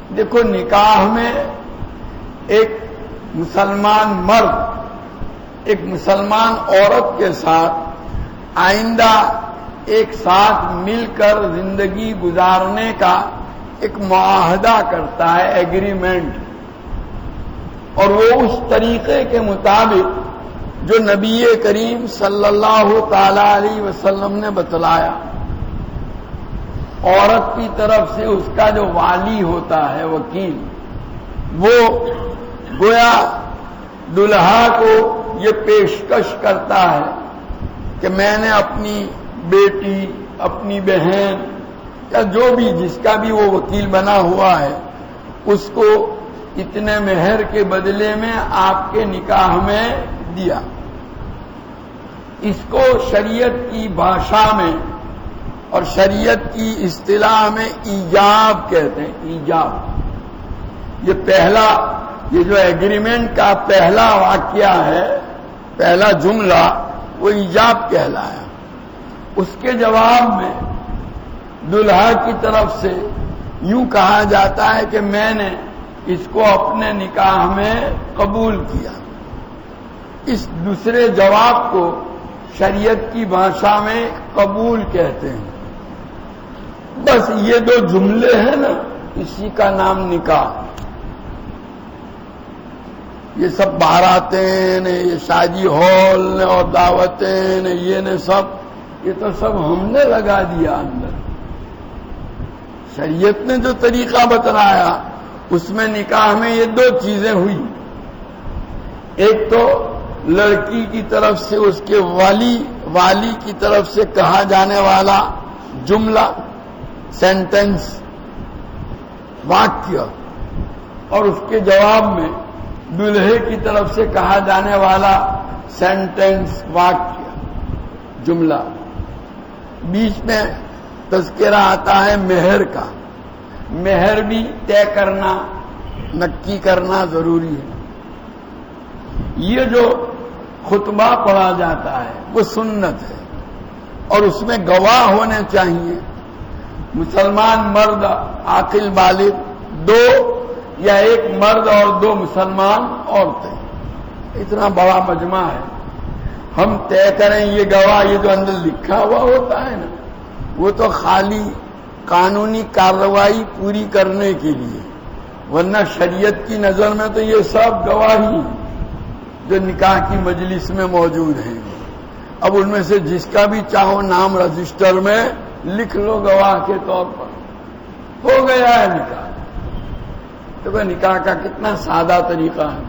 دیکھو نکاح میں ایک مسلمان مرد ایک مسلمان عورت کے ساتھ آئندہ ایک ساتھ مل کر زندگی گزارنے کا ایک معاہدہ کرتا ہے، ایگریمنٹ، اور وہ اس طریقے کے مطابق جو نبی کریم صلی اللہ تعالی علیہ وسلم نے بتلایا، عورت کی طرف سے اس کا جو والی ہوتا ہے، وکیل، وہ گویا دلہا کو یہ پیشکش کرتا ہے کہ میں نے اپنی بیٹی، اپنی بہن یا جو بھی جس کا بھی وہ وکیل بنا ہوا ہے، اس کو اتنے مہر کے بدلے میں آپ کے نکاح میں دیا۔ اس کو شریعت کی بھاشا میں اور شریعت کی اصطلاح میں ایجاب کہتے ہیں، ایجاب۔ یہ جو ایگریمنٹ کا پہلا واقعہ ہے، پہلا جملہ، وہ ایجاب کہلایا۔ اس کے جواب میں دلہا کی طرف سے یوں کہا جاتا ہے کہ میں نے اس کو اپنے نکاح میں قبول کیا۔ اس دوسرے جواب کو شریعت کی بھاشا میں قبول کہتے ہیں۔ بس یہ دو جملے ہیں نا، اسی کا نام نکاح۔ یہ سب باراتیں نے، یہ شادی ہال نے اور دعوتیں نے، یہ نے سب، یہ تو سب ہم نے لگا دیا اندر۔ شریعت نے جو طریقہ بتلایا اس میں نکاح میں یہ دو چیزیں ہوئی۔ ایک تو لڑکی کی طرف سے اس کے والی کی طرف سے کہا جانے والا جملہ، سینٹنس، واقعہ، اور اس کے جواب میں دلہے کی طرف سے کہا جانے والا سینٹنس، واقعہ، جملہ۔ بیچ میں تذکرہ آتا ہے مہر کا۔ مہر بھی طے کرنا، نکی کرنا ضروری ہے۔ یہ جو خطبہ پڑھا جاتا ہے وہ سنت ہے، اور اس میں گواہ ہونے چاہیے، مسلمان مرد عاقل بالغ، دو یا ایک مرد اور دو مسلمان عورتیں۔ اتنا بڑا مجمع ہے، ہم طے کریں یہ گواہ، یہ جو اندر لکھا ہوا ہوتا ہے نا، وہ تو خالی قانونی کارروائی پوری کرنے کے لیے، ورنہ شریعت کی نظر میں تو یہ سب گواہی جو نکاح کی مجلس میں موجود ہیں۔ اب ان میں سے جس کا بھی چاہو نام رجسٹر میں لکھ لو گواہ کے طور پر، ہو گیا ہے نکاح۔ تو نکاح کا کتنا سادہ طریقہ ہے۔